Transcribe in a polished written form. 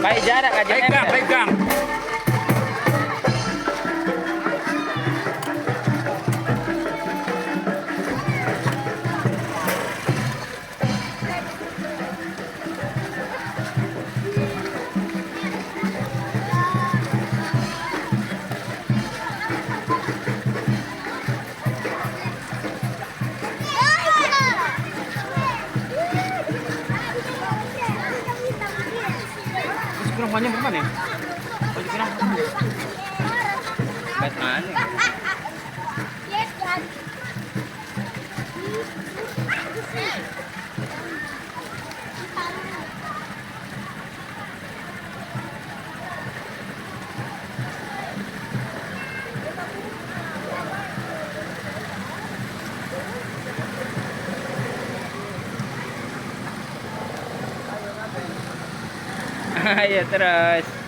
Baik jarak aja nempel. Pegang. Kurang banyak berapa nih? Baju kurang. Bet mana? Ayo terus.